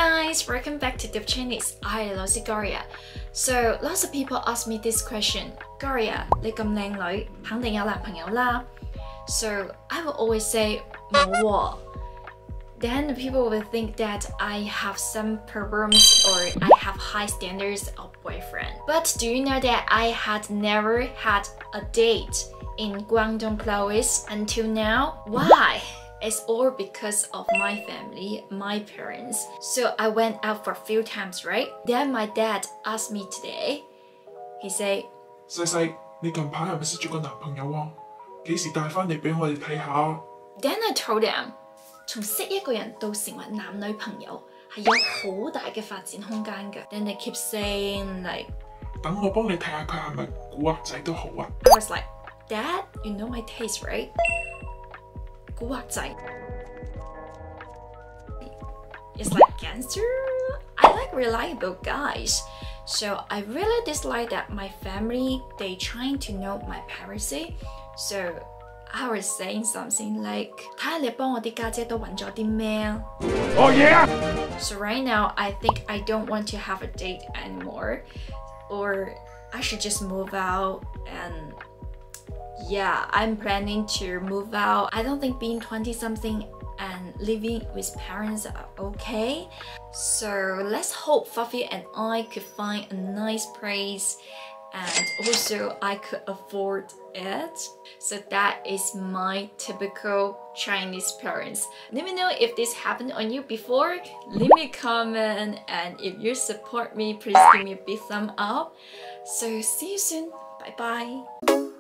guys, welcome back to Deep Chinese. I love Gloria. So lots of people ask me this question. Gloria, 你咁靚女，肯定有男朋友啦。So I will always say 冇喎。Then people will think that I have some problems or I have high standards of boyfriend. But do you know that I had never had a date in Guangdong province until now? Why? It's all because of my family, my parents. So I went out for a few times, right? Then my dad asked me today. He said, 細細，你近排係咪識咗個男朋友啊？幾時帶返嚟俾我哋睇下？ Then I told him, 從識一個人到成為男女朋友係有好大嘅發展空間㗎。Then they keep saying like, 等我幫你睇下佢係咪古惑仔都好啊。I was like, Dad, you know my taste, right? 古惑仔 It's like gangster. I like reliable guys. So I really dislike that my family, they trying to know my privacy. So I was saying something like, 睇下你幫我啲家姐都揾咗啲咩 Oh yeah! So right now, I think I don't want to have a date anymore. Or I should just move out and yeah, I'm planning to move out. I don't think being 20-something and living with parents are okay. So let's hope Fafi and I could find a nice place and also I could afford it. So that is my typical Chinese parents. Let me know if this happened on you before. Leave me a comment, and if you support me, please give me a big thumb up. So see you soon. Bye bye.